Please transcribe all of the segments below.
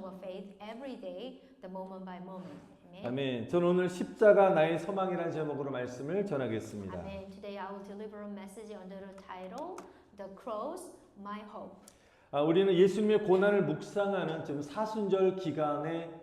our faith every day, the moment by moment. Amen. 아멘. 저는 오늘 십자가 나의 소망이라는 제목으로 말씀을 전하겠습니다. Amen. Today I will deliver a message under the title, The Cross, My Hope. 우리는 예수님의 고난을 묵상하는 지금 사순절 기간에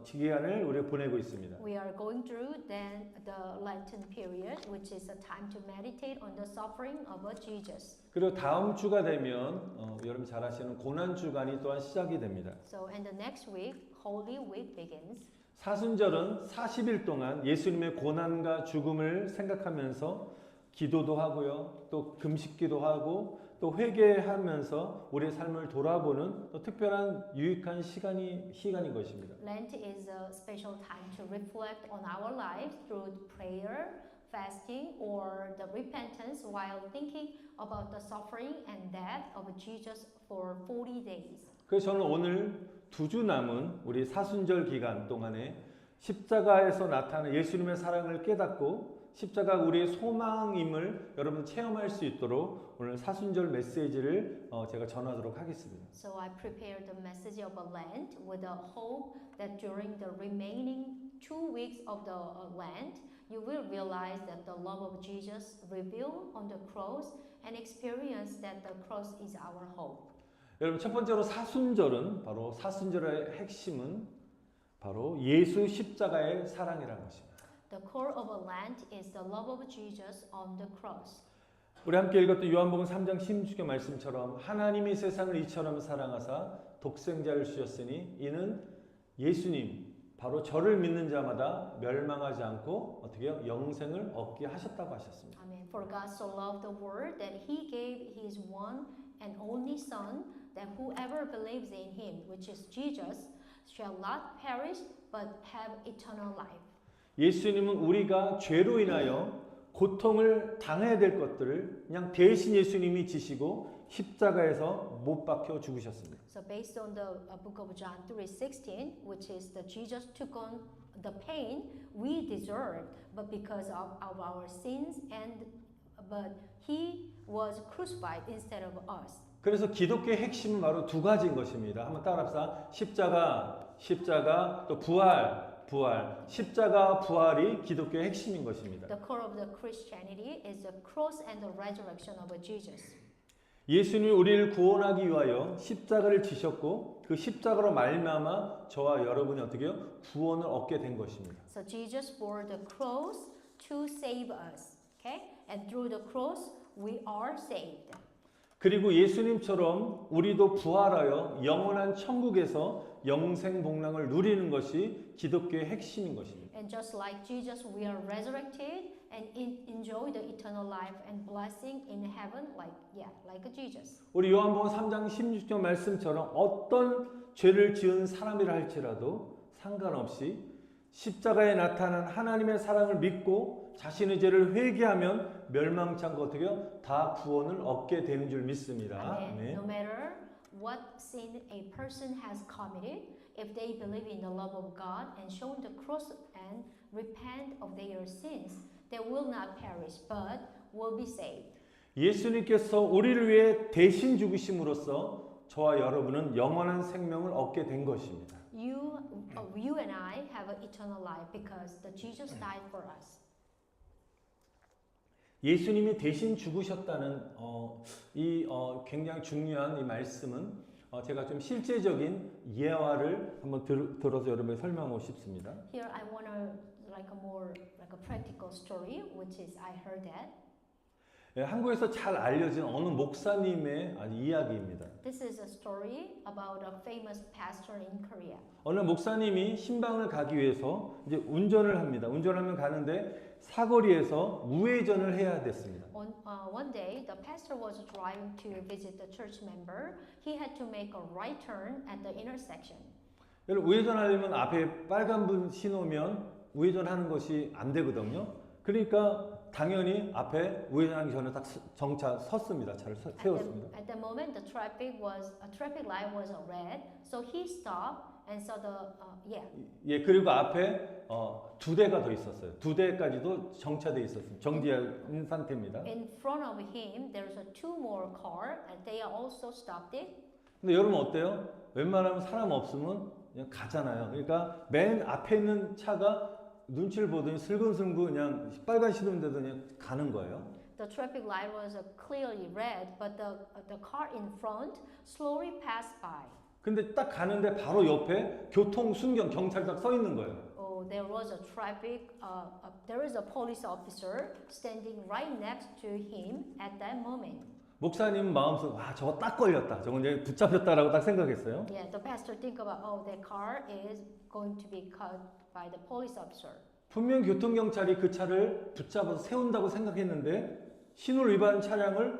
기간을 우리가 보내고 있습니다. We are going through then the Lenten period, which is a time to meditate on the suffering of Jesus. 그리고 다음 주가 되면 여러분 잘 아시는 고난 주간이 또한 시작이 됩니다. So, and the next week, Holy Week begins. 사순절은 40일 동안 예수님의 고난과 죽음을 생각하면서 기도도 하고요, 또 금식기도 하고, 또 회개하면서 우리의 삶을 돌아보는 또 특별한 유익한 시간인 것입니다. Lent is a special time to reflect on our lives through prayer, fasting, or the repentance while thinking about the suffering and death of Jesus for 40 days. 그래서 저는 오늘 2주 남은 우리 사순절 기간 동안에 십자가에서 나타나는 예수님의 사랑을 깨닫고 십자가 우리의 소망임을 여러분 체험할 수 있도록 오늘 사순절 메시지를 제가 전하도록 하겠습니다. So I prepared the message of a Lent with a hope that during the remaining 2 weeks of the Lent, you will realize that the love of Jesus revealed on the cross and experience that the cross is our hope. 여러분 첫 번째로 사순절은 바로 사순절의 핵심은 바로 예수 십자가의 사랑이라는 것입니다. The core of a Lent is the love of Jesus on the cross. 우리 함께 읽었던 요한복음 3장 16절 말씀처럼 하나님이 세상을 이처럼 사랑하사 독생자를 주셨으니 이는 예수님 바로 저를 믿는 자마다 멸망하지 않고 어떻게 해요? 영생을 얻게 하셨다고 하셨습니다. Amen. For God so loved the world that he gave his one and only son that whoever believes in him, which is Jesus, shall not perish but have eternal life. 예수님은 우리가 죄로 인하여 고통을 당해야 될 것들을 그냥 대신 예수님이 지시고 십자가에서 못 박혀 죽으셨습니다. So based on the book of John 3:16, which is that Jesus took on the pain we deserved, but because of our sins but he was crucified instead of us. 그래서 기독교의 핵심은 바로 두 가지인 것입니다. 한번 따라합시다. 십자가, 또 부활. 십자가 부활이 기독교의 핵심인 것입니다. The core of the Christianity is the cross and the resurrection of Jesus. 예수님이 우리를 구원하기 위하여 십자가를 지셨고 그 십자가로 말미암아 저와 여러분이 어떻게 해요? 구원을 얻게 된 것입니다. So Jesus bore the cross to save us. Okay? And through the cross we are saved. 그리고 예수님처럼 우리도 부활하여 영원한 천국에서 영생 복락을 누리는 것이 기독교의 핵심인 것입니다. And just like Jesus, we are resurrected and enjoy the eternal life and blessing in heaven, like Jesus. 우리 요한복음 3장 16절 말씀처럼 어떤 죄를 지은 사람이라 할지라도 상관없이 십자가에 나타난 하나님의 사랑을 믿고 자신의 죄를 회개하면 멸망치 않고 어떻게 해요? 다 구원을 얻게 되는 줄 믿습니다. Amen. No matter what sin a person has committed, if they believe in the love of God and show the cross and repent of their sins, they will not perish but will be saved. 예수님께서 우리를 위해 대신 죽으심으로써 저와 여러분은 영원한 생명을 얻게 된 것입니다. You and I have an eternal life because the Jesus died for us. 예수님이 대신 죽으셨다는 굉장히 중요한 이 말씀은 제가 좀 실제적인 예화를 한번 들어서 여러분에게 설명하고 싶습니다. Here I want a practical story, which is I heard that. 한국에서 잘 알려진 어느 목사님의 이야기입니다. This is a story about a famous pastor in Korea. 어느 목사님이 신방을 가기 위해서 이제 운전을 합니다. 운전하면 가는데 사거리에서 우회전을 해야 됐습니다. One day, the pastor was driving to visit the church member. He had to make a right turn at the intersection. 여러분 우회전하려면 앞에 빨간 불 신호면 우회전하는 것이 안 되거든요. 그러니까 당연히 앞에 우회전하기 전에 딱 정차 섰습니다. 차를 세웠습니다. At the moment, the traffic light was red, so he stopped and saw 그리고 앞에 두 대가 더 있었어요. 두 대까지도 정차돼 있었습니다. 정지한 상태입니다. In front of him, there's two more car, and they also stopped it. 근데 여러분 어때요? 웬만하면 사람 없으면 그냥 가잖아요. 그러니까 맨 앞에 있는 차가 눈치를 보더니 슬근슬근 그냥 빨간 신호인데도 그냥 가는 거예요. The traffic light was clearly red, but the car in front slowly passed by. 근데 딱 가는데 바로 옆에 교통 순경 경찰 딱 서 있는 거예요. Oh, there was a traffic. There is a police officer standing right next to him at that moment. 목사님 마음속 와 저거 딱 걸렸다. 저거 이제 붙잡혔다라고 딱 생각했어요. Yeah, the pastor think about, oh, that car is going to be caught by the police officer. 분명 교통 경찰이 그 차를 붙잡아서 세운다고 생각했는데 신호 위반 차량을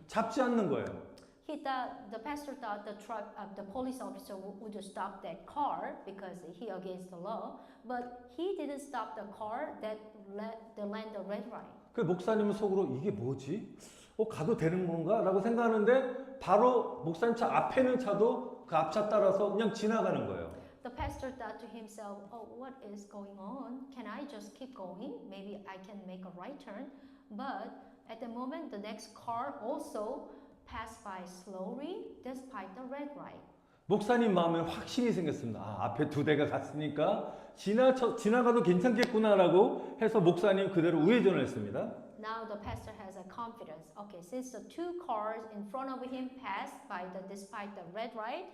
잡지 않는 거예요. The pastor thought the police officer would stop that car because he against the law, but he didn't stop the car that land the red light. 그 목사님은 속으로 이게 뭐지? 가도 되는 건가? 라고 생각하는데 바로 목사님 차 앞에 있는 차도 그 앞차 따라서 그냥 지나가는 거예요. The pastor thought to himself, oh, what is going on? Can I just keep going? Maybe I can make a right turn. But at the moment, the next car also passed by slowly despite the red light. 목사님 마음에 확신이 생겼습니다. 앞에 두 대가 갔으니까 지나가도 괜찮겠구나라고 해서 목사님 그대로 우회전을 했습니다. Now the pastor has a confidence. Okay, since the two cars in front of him passed by despite the red light,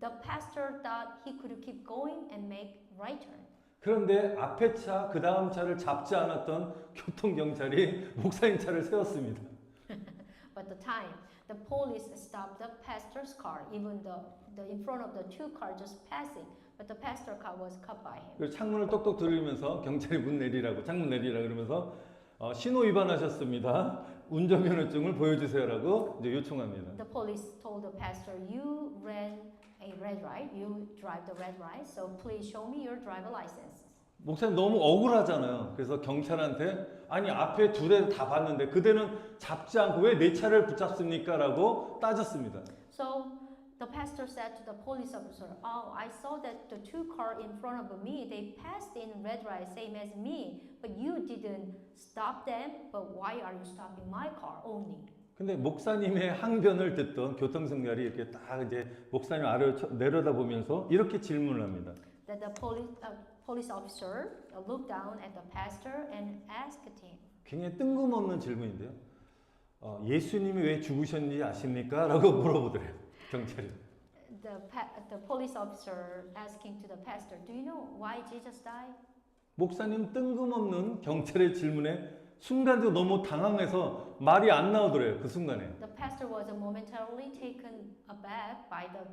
the pastor thought he could keep going and make right turn. 그런데 앞에 차, 그 다음 차를 잡지 않았던 교통 경찰이 목사님 차를 세웠습니다. But the police stopped the pastor's car, even the in front of the two cars just passing. But the pastor car was caught by him. 그래서 창문을 똑똑 들이면서 경찰이 문 내리라고 창문 내리라 그러면서 신호 위반하셨습니다. 운전면허증을 보여주세요라고 이제 요청합니다. The police told the pastor, "You ran a red light. You drive the red light. So please show me your driver license." 목사님 너무 억울하잖아요. 그래서 경찰한테 아니 앞에 두 대 다 봤는데 그대는 잡지 않고 왜 내 차를 붙잡습니까?라고 따졌습니다. So the pastor said to the police officer, "Oh, I saw that the two cars in front of me, they passed in red light same as me, but you didn't stop them. But why are you stopping my car only?" 근데 목사님의 항변을 듣던 교통경찰이 이렇게 딱 이제 목사님 아래로 내려다 보면서 이렇게 질문을 합니다. That the police officer looked down at the pastor and asked him. 굉장히 뜬금없는 질문인데요. 예수님이 왜 죽으셨는지 아십니까? 라고 물어보더래요. 경찰이. The police officer asking to the pastor, "Do you know why Jesus died?" 목사님 뜬금없는 경찰의 질문에 순간도 너무 당황해서 말이 안 나오더래요. 그 순간에. The pastor was momentarily taken aback by the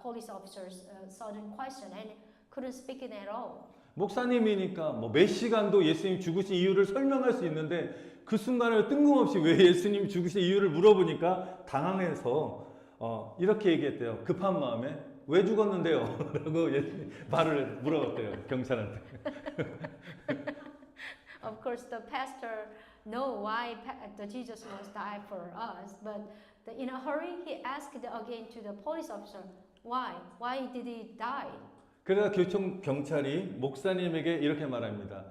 police officer's sudden question and couldn't speak it at all. 목사님이니까 뭐 몇 시간도 예수님 죽으신 이유를 설명할 수 있는데 그 순간에 뜬금없이 왜 예수님 죽으신 이유를 물어보니까 당황해서 이렇게 얘기했대요. 급한 마음에 왜 죽었는데요? 라고 말을 물어봤대요. 경찰한테. Of course, the pastor know why the Jesus was died for us, but in a hurry, he asked again to the police officer, why? Why did he die? 그래서 교통 경찰이 목사님에게 이렇게 말합니다.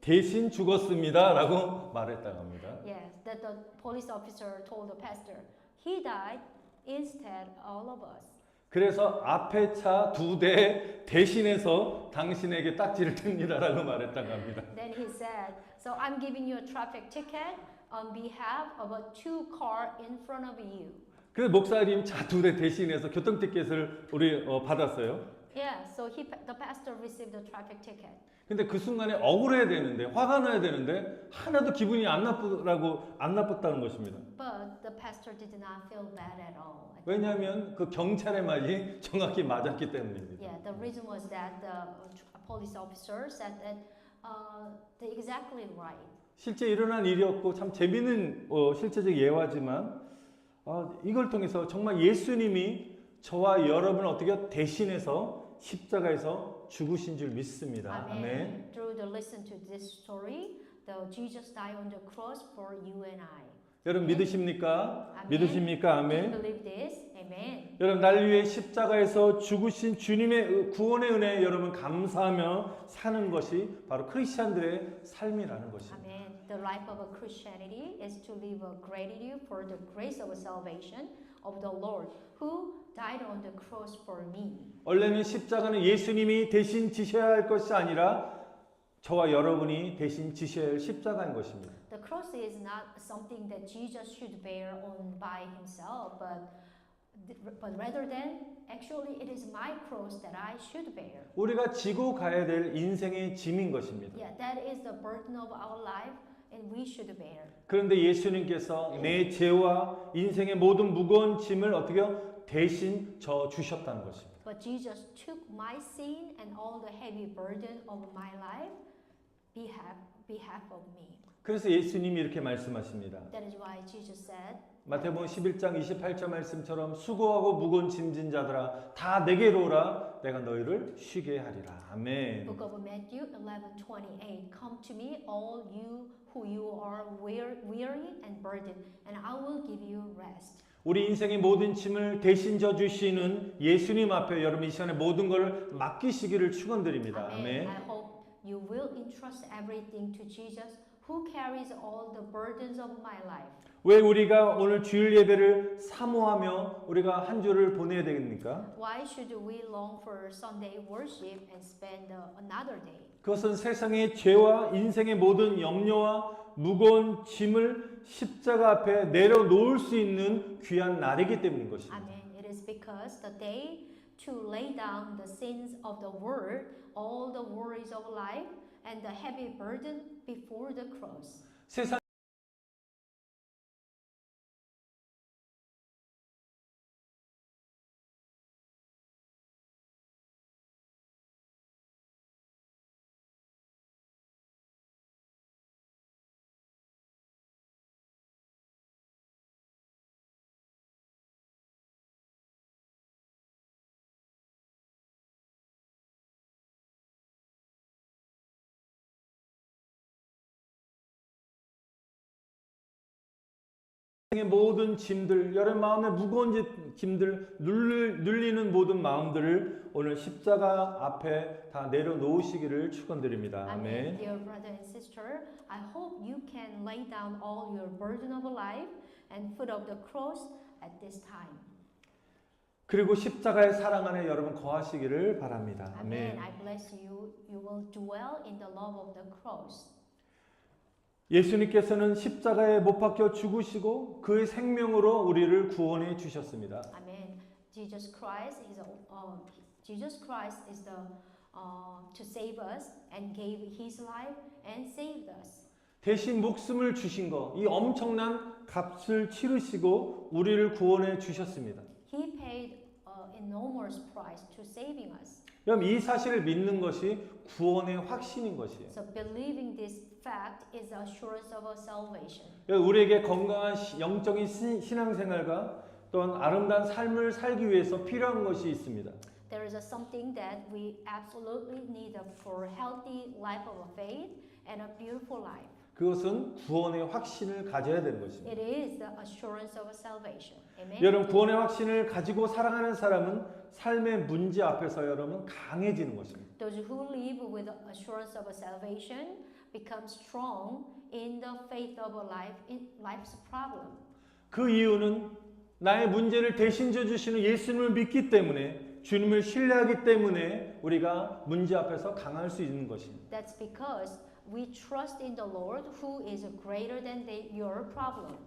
대신 죽었습니다라고 말했다고 합니다. Yes, that the police officer told the pastor, he died instead all of us. 그래서 앞에 차 두 대 대신해서 당신에게 딱지를 틉니다라고 말했다고 합니다. Then he said, so I'm giving you a traffic ticket on behalf of a two car in front of you. 그래서 목사님 차 두 대 대신해서 교통 티켓을 우리 받았어요. Yeah, so the pastor received the traffic ticket. 근데 그 순간에 억울해야 되는데 화가 나야 되는데 하나도 기분이 안 나빴다는 것입니다. But the pastor did not feel bad at all. 왜냐하면 그 경찰의 말이 정확히 맞았기 때문입니다. Yeah, the reason was that the police officer said that they're exactly right. 실제 일어난 일이었고 참 재미있는 실제적 예화지만 이걸 통해서 정말 예수님이 저와 여러분을 어떻게 대신해서 십자가에서 죽으신 줄 믿습니다. 아멘. Through the listen to this story, Jesus died on the cross for you and I. 여러분 믿으십니까? 아멘. 믿으십니까? Do you 아멘. believe this? Amen. 여러분 날 위해 십자가에서 죽으신 주님의 구원의 은혜에 여러분 감사하며 사는 것이 바로 크리스천들의 삶이라는 것입니다. Amen. The life of a Christianity is to live a gratitude for the grace of salvation of the Lord, who died on the cross for me. 원래는 십자가는 예수님이 대신 지셔야 할 것이 아니라 저와 여러분이 대신 지셔야 할 십자가인 것입니다. The cross is not something that Jesus should bear on by himself, but rather than actually it is my cross that I should bear. 우리가 지고 가야 될 인생의 짐인 것입니다. Yeah, that is the burden of our life, and we should bear. 그런데 예수님께서 내 죄와 인생의 모든 무거운 짐을 어떻게요? 대신 져 주셨다는 것입니다. But Jesus took my sin and all the heavy burden of my life behalf of me. 그래서 예수님이 이렇게 말씀하십니다. That is why Jesus said, 마태복음 11장 28절 말씀처럼 수고하고 무거운 짐진 자들아 다 내게로 오라 내가 너희를 쉬게 하리라. 아멘. Book of Matthew 11:28. Come to me, all you who you are weary and burdened, and I will give you rest. 우리 인생의 모든 짐을 대신 져 주시는 예수님 앞에 여러분 이 시간에 모든 걸 맡기시기를 축원드립니다. Amen. 아멘. I hope you will entrust everything to Jesus, who carries all the burdens of my life. 왜 우리가 오늘 주일 예배를 사모하며 우리가 한 주를 보내야 되겠습니까? Why should we long for Sunday worship and spend another day? 그것은 세상의 죄와 인생의 모든 염려와 무거운 짐을 십자가 앞에 내려놓을 수 있는 귀한 날이기 때문인 것입니다. Amen. It is because the day to lay down the sins of the world, all the worries of life, and the heavy burden before the cross. 세상 의 모든 짐들, 여러분 마음의 무거운 짐들, 눌리는 모든 마음들을 오늘 십자가 앞에 다 내려놓으시기를 축원드립니다. Amen. 아멘. Dear brother and sister, I hope you can lay down all your burden of life and foot of the cross at this time. 그리고 십자가의 사랑 안에 여러분 거하시기를 바랍니다. Amen. 아멘. I bless you. You will dwell in the love of the cross. 예수님께서는 십자가에 못 박혀 죽으시고 그의 생명으로 우리를 구원해 주셨습니다. Amen. Jesus Christ is the to save us and gave His life and saved us. 대신 목숨을 주신 거, 이 엄청난 값을 치르시고 우리를 구원해 주셨습니다. He paid enormous price to saving us. 여러분 이 사실을 믿는 것이 구원의 확신인 것이에요. So believing this fact is the assurance of our salvation. 우리에게 건강한 영적인 신앙생활과 또한 아름다운 삶을 살기 위해서 필요한 것이 있습니다. There is something that we absolutely need for healthy life of faith and a beautiful life. 그것은 구원의 확신을 가져야 되는 것입니다. It is the assurance of salvation. Amen. 여러분 구원의 확신을 가지고 살아가는 사람은 삶의 문제 앞에서 여러분 강해지는 것입니다. Those who live with the assurance of salvation become strong in the faith of life in life's problem. 그 이유는 나의 문제를 대신 져주시는 예수님을 믿기 때문에 주님을 신뢰하기 때문에 우리가 문제 앞에서 강할 수 있는 것입니다. That's because we trust in the Lord who is greater than your problem.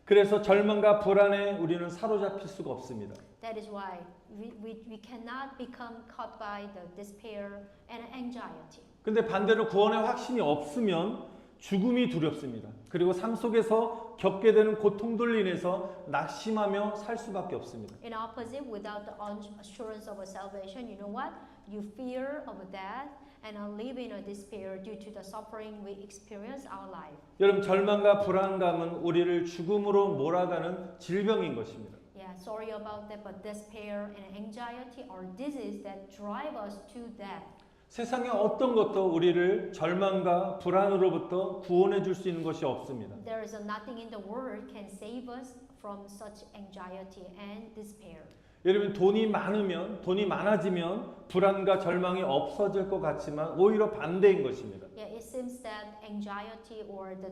그래서 절망과 불안에 우리는 사로잡힐 수가 없습니다. That is why we cannot become caught by the despair and anxiety. 근데 반대로 구원의 확신이 없으면 죽음이 두렵습니다. 그리고 삶 속에서 겪게 되는 고통들로 인해서 낙심하며 살 수밖에 없습니다. In opposite, without the assurance of salvation, you know what? You fear of death and live in a despair due to the suffering we experience our life. 여러분 절망과 불안감은 우리를 죽음으로 몰아가는 질병인 것입니다. Yeah, sorry about that, but despair and anxiety are diseases that drive us to death. 세상의 어떤 것도 우리를 절망과 불안으로부터 구원해 줄 수 있는 것이 없습니다. There is nothing in the world can save us from such anxiety and despair. 여러분 돈이 많아지면 불안과 절망이 없어질 것 같지만 오히려 반대인 것입니다. Yeah, it seems that anxiety or the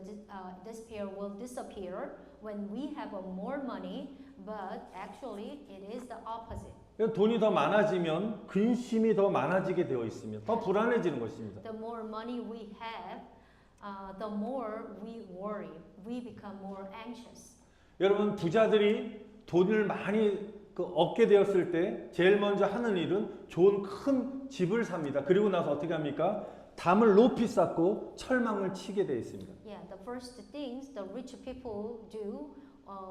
despair will disappear when we have more money, but actually it is the opposite. 돈이 더 많아지면 근심이 더 많아지게 되어 있으며 더 불안해지는 것입니다. The more money we have, the more we worry. We become more anxious. 여러분 부자들이 돈을 많이 얻게 되었을 때 제일 먼저 하는 일은 좋은 큰 집을 삽니다. 그리고 나서 어떻게 합니까? 담을 높이 쌓고 철망을 치게 되어 있습니다. Yeah, the first things the rich people do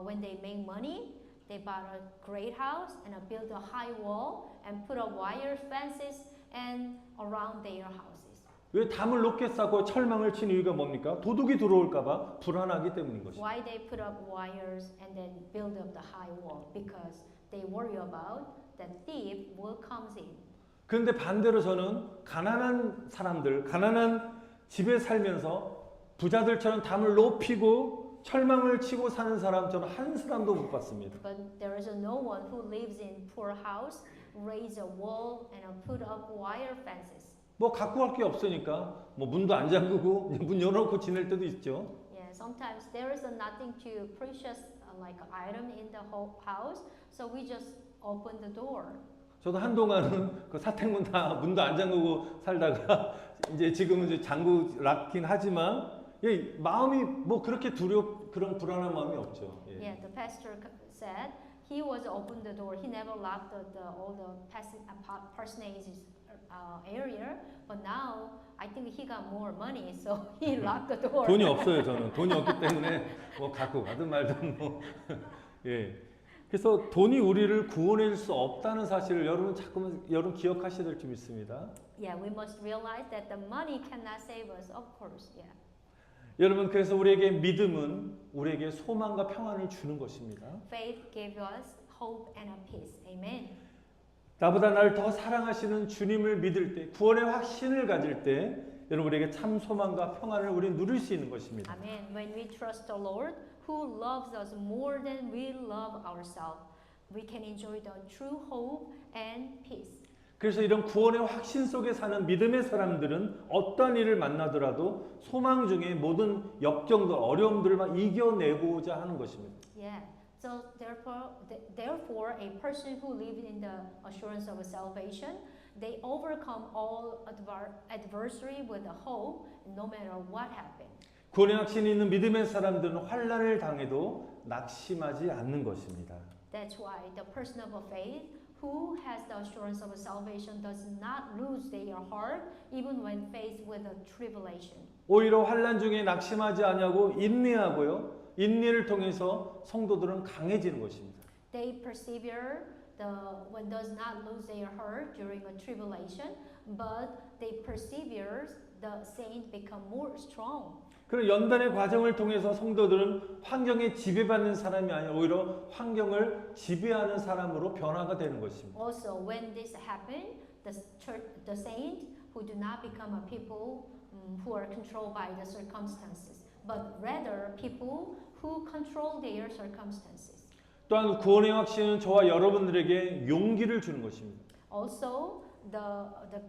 when they make money, they bought a great house and build a high wall and put up wire fences and around their houses. 왜 담을 높게 쌓고 철망을 치는 이유가 뭡니까? 도둑이 들어올까봐 불안하기 때문인 것입니다. Why they put up wires and then build up the high wall? Because they worry about that thief will comes in. 그런데 반대로 저는 가난한 사람들, 가난한 집에 살면서 부자들처럼 담을 높이고 철망을 치고 사는 사람 저는 한 사람도 못 봤습니다. But there is no one who lives in poor house, raise a wall and put up wire fences. 뭐 갖고 갈 게 없으니까 뭐 문도 안 잠그고 문 열어놓고 지낼 때도 있죠. Yeah, sometimes there is nothing too precious like item in the whole house, so we just open the door. 저도 한동안은 그 사택문 다 문도 안 잠그고 살다가 이제 지금은 이제 잠그 락긴 하지만 예, 마음이 뭐 그렇게 그런 불안한 마음이 없죠. 예. Yeah, the pastor said he was open the door. He never locked all the personages area, but now I think he got more money, so he locked the door. 돈이 없어요. 저는 돈이 없기 때문에 뭐 갖고 가든 말든 뭐 예. 그래서 돈이 우리를 구원해 줄 수 없다는 사실을 여러분 기억하셔야 될 줄 믿습니다. Yeah, we must realize that the money cannot save us, of course. Yeah. 여러분 그래서 우리에게 믿음은 우리에게 소망과 평안을 주는 것입니다. Faith gave us hope and a peace. Amen. 나보다 나를 더 사랑하시는 주님을 믿을 때, 구원의 확신을 가질 때 여러분 우리에게 참 소망과 평안을 우리 누릴 수 있는 것입니다. Amen. When we trust the Lord, who loves us more than we love ourselves, we can enjoy the true hope and peace. 그래서 이런 구원의 확신 속에 사는 믿음의 사람들은 어떤 일을 만나더라도 소망 중에 모든 역경들, 어려움들을 이겨내고자 하는 것입니다. Yeah. So therefore, a person who lives in the assurance of salvation, they overcome all adversity with a hope, no matter what happens. 구원의 확신이 있는 믿음의 사람들은 환난을 당해도 낙심하지 않는 것입니다. That's why the person of faith who has the assurance of salvation does not lose their heart even when faced with a tribulation. 오히려 환난 중에 낙심하지 아니하고 인내하고요. 인내를 통해서 성도들은 강해지는 것입니다. They persevere when does not lose their heart during a tribulation, but they persevere, the saints become more strong. 그런 연단의 과정을 통해서 성도들은 환경에 지배받는 사람이 아니라 오히려 환경을 지배하는 사람으로 변화가 되는 것입니다. Also, when this happens, the saints who do not become a people who are controlled by the circumstances, but rather people who control their circumstances. 또한 구원의 확신은 저와 여러분들에게 용기를 주는 것입니다. Also, the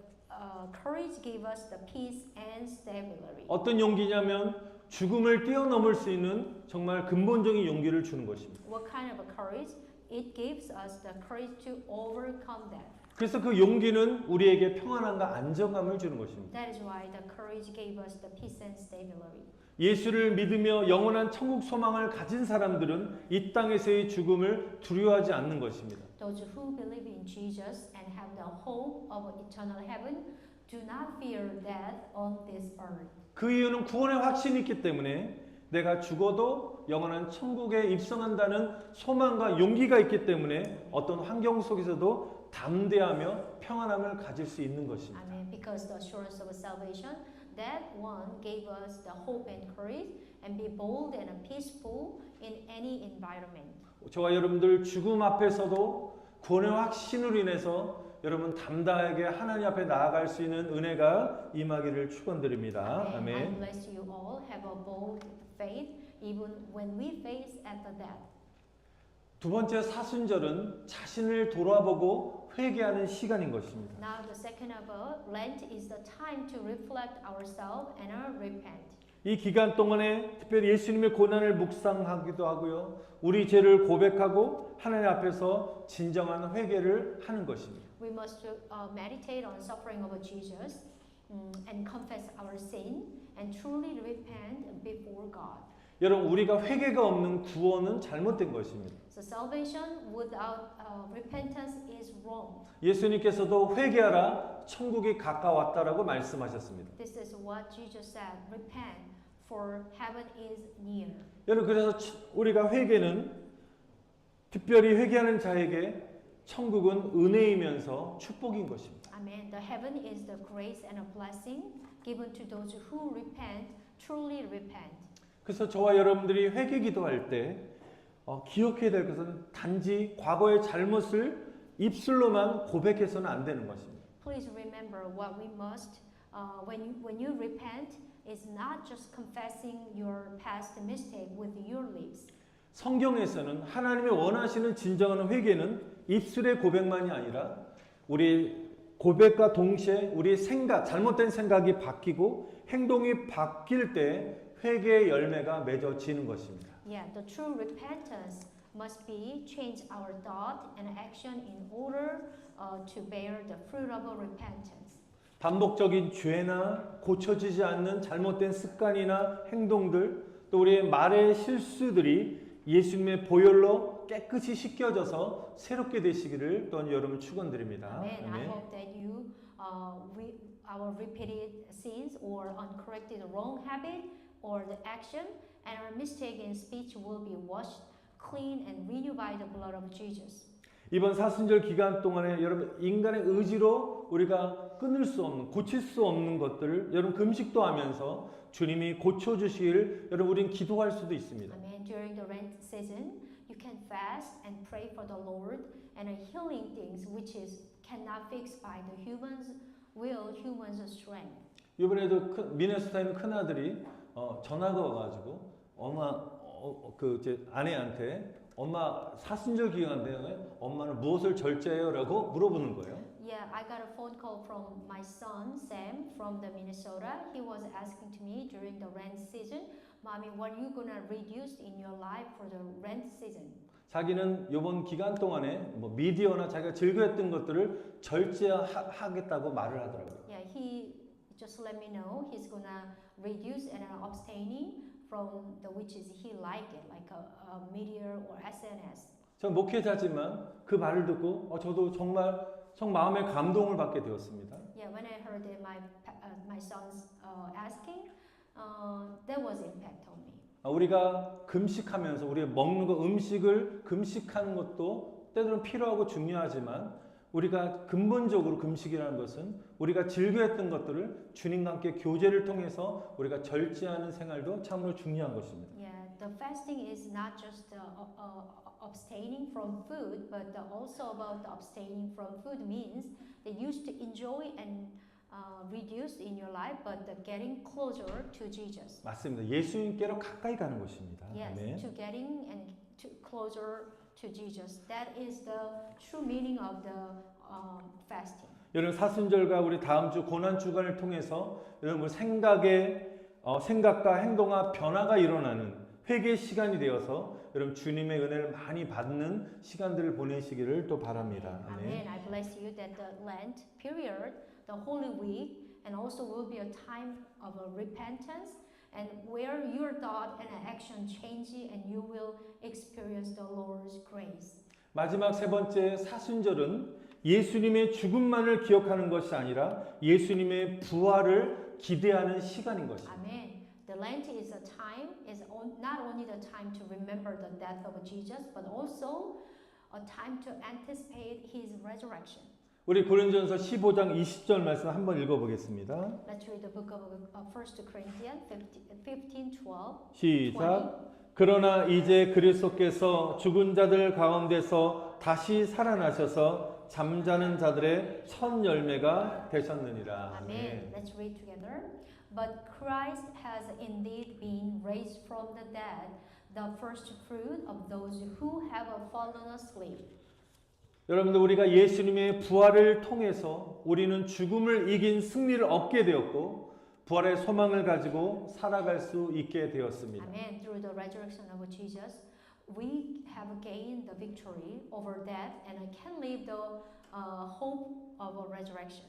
courage gave us the peace and stability. 어떤 용기냐면 죽음을 뛰어넘을 수 있는 정말 근본적인 용기를 주는 것입니다. What kind of a courage? It gives us the courage to overcome that. 그래서 그 용기는 우리에게 평안함과 안정감을 주는 것입니다. That is why the courage gave us the peace and stability. 예수를 믿으며 영원한 천국 소망을 가진 사람들은 이 땅에서의 죽음을 두려워하지 않는 것입니다. Those who believe in Jesus and have the hope of eternal heaven do not fear death on this earth. 그 이유는 구원의 확신이 있기 때문에 내가 죽어도 영원한 천국에 입성한다는 소망과 용기가 있기 때문에 어떤 환경 속에서도 담대하며 평안함을 가질 수 있는 것입니다. Amen. Because the assurance of salvation, that one gave us the hope and courage and be bold and peaceful in any environment. 저와 여러분들 죽음 앞에서도 구원의 확신으로 인해서 여러분 담대하게 하나님 앞에 나아갈 수 있는 은혜가 임하기를 축원드립니다. I 아멘. bless you all. Have a bold faith even when we face at the death. 두 번째 사순절은 자신을 돌아보고 회개하는 시간인 것입니다. Now the second of all, Lent is the time to reflect ourselves and repent. 이 기간 동안에 특별히 예수님의 고난을 묵상하기도 하고요. 우리 죄를 고백하고 하나님 앞에서 진정한 회개를 하는 것입니다. We must meditate on suffering of Jesus and confess our sin and truly repent before God. 여러분, 우리가 회개가 없는 구원은 잘못된 것입니다. So salvation without repentance is wrong. 예수님께서도 회개하라, 천국이 가까웠다라고 말씀하셨습니다. This is what Jesus said. Repent, for heaven is near. 여러분, 그래서 우리가 회개는 특별히 회개하는 자에게 천국은 은혜이면서 축복인 것입니다. Amen. The heaven is the grace and a blessing given to those who repent, truly repent. 그래서 저와 여러분들이 회개 기도할 때 기억해야 될 것은 단지 과거의 잘못을 입술로만 고백해서는 안 되는 것입니다. Please remember what we must when you repent is not just confessing your past mistake with your lips. 성경에서는 하나님의 원하시는 진정한 회개는 입술의 고백만이 아니라 우리 고백과 동시에 우리의 생각, 잘못된 생각이 바뀌고 행동이 바뀔 때 회개의 열매가 맺어지는 것입니다. Yeah, the true repentance must be change our thought and action in order to bear the fruit of repentance. 반복적인 죄나 고쳐지지 않는 잘못된 습관이나 행동들, 또 우리의 말의 실수들이 예수님의 보혈로 깨끗이 씻겨져서 새롭게 되시기를 또한 여러분 축원드립니다. Amen. I hope that you, our repeated sins or uncorrected wrong habit or the action and our mistake in speech will be washed clean and renewed by the blood of Jesus. 이번 사순절 기간 동안에 여러분 인간의 의지로 우리가 끊을 수 없는, 고칠 수 없는 것들을 여러분 금식도 하면서 주님이 고쳐주시길 여러분 우리는 기도할 수도 있습니다. Amen. During the Lent season, you can fast and pray for the Lord and healing things which is cannot fix by the human's will, human's strength. 이번에도 미네소타에 있는 큰 아들이 전화가 와가지고 엄마 제 아내한테 엄마 사순절 기간인데 엄마는 무엇을 절제해요라고 물어보는 거예요. Yeah, I got a phone call from my son Sam from the Minnesota. He was asking to me during the Lent season, "Mommy, what are you gonna reduce in your life for the Lent season?" 자기는 이번 기간 동안에 뭐 미디어나 자기가 즐겨했던 것들을 절제하겠다고 말을 하더라고요. Yeah, he just let me know he's gonna reduce and abstaining from the which is he like it, like a media or SNS. 전 목회자지만 그 말을 듣고 저도 정말 마음의 감동을 받게 되었습니다. Yeah, when I heard that my son's asking, that was impact on me. 우리가 금식하면서 우리 먹는 거 음식을 금식하는 것도 때로는 필요하고 중요하지만 우리가 근본적으로 금식이라는 것은 우리가 즐겨했던 것들을 주님과 함께 교제를 통해서 우리가 절제하는 생활도 참으로 중요한 것입니다. Yeah, the fasting is not just abstaining from food, but also about the abstaining from food means that you used to enjoy and reduce in your life, but the getting closer to Jesus. 맞습니다. 예수님께로 가까이 가는 것입니다. Yes, 아멘. to getting and to closer to Jesus. That is the true meaning of the fasting. 여러분 사순절과 우리 다음 주 고난 주간을 통해서 여러분 생각과 행동과 변화가 일어나는 회개 시간이 되어서 여러분 주님의 은혜를 많이 받는 시간들을 보내시기를 또 바랍니다. Amen. I bless you that the Lent period, the Holy Week, and also will be a time of repentance, and where your thought and action change, and you will experience the Lord's grace. 마지막 세 번째 사순절은 예수님의 죽음만을 기억하는 것이 아니라 예수님의 부활을 기대하는 시간인 것입니다. Amen. The Lent is a time, not only the time to remember the death of Jesus, but also a time to anticipate His resurrection. 우리 고린도전서 15장 20절 말씀 한번 읽어보겠습니다. Let's read the book of 1 Corinthians 15:12. 시작. 그러나 이제 그리스도께서 죽은 자들 가운데서 다시 살아나셔서 잠자는 자들의 첫 열매가 되셨느니라. Amen. Let's read together. But Christ has indeed been raised from the dead, the first fruit of those who have fallen asleep. 여러분들 우리가 예수님의 부활을 통해서 우리는 죽음을 이긴 승리를 얻게 되었고 부활의 소망을 가지고 살아갈 수 있게 되었습니다. Amen. Through the resurrection of Jesus, we have gained the victory over death and can live the hope of a resurrection.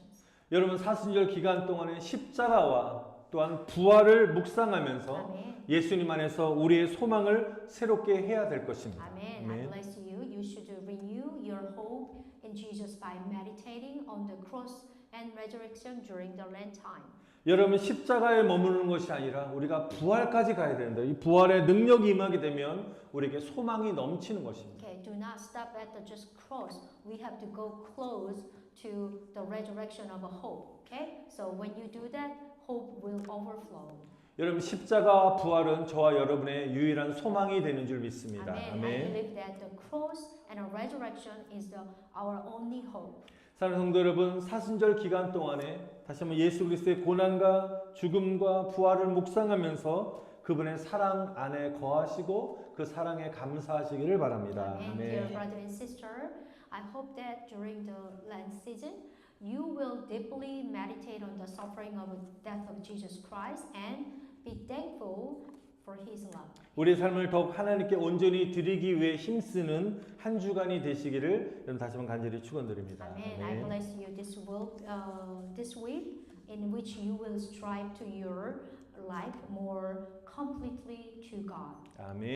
여러분 사순절 기간 동안에 십자가와 또한 부활을 묵상하면서 Amen. 예수님 안에서 우리의 소망을 새롭게 해야 될 것입니다. Amen. I bless you. You should renew your hope in Jesus by meditating on the cross and resurrection during the Lent time. 여러분 십자가에 머무르는 것이 아니라 우리가 부활까지 가야 되는데 이 부활의 능력이 임하게 되면 우리에게 소망이 넘치는 것입니다. Okay, do not stop at the just cross. We have to go close to the resurrection of a hope. Okay, so when you do that, hope will overflow. 여러분 십자가와 부활은 저와 여러분의 유일한 소망이 되는 줄 믿습니다. Amen. I believe that the cross and a resurrection is our only hope. 사랑하는 성도 여러분, 사순절 기간 동안에 다시 한번 예수 그리스도의 고난과 죽음과 부활을 묵상하면서 그분의 사랑 안에 거하시고 그 사랑에 감사하시기를 바랍니다. Amen. Dear brother and sister, I hope that during the Lent season, you will deeply meditate on the suffering of the death of Jesus Christ and be thankful for His love. 우리의 삶을 더욱 하나님께 온전히 드리기 위해 힘쓰는 한 주간이 되시기를 여러분 다시 한번 간절히 축원드립니다. Amen. I bless you this week in which you will strive to your life more completely to God. 아멘.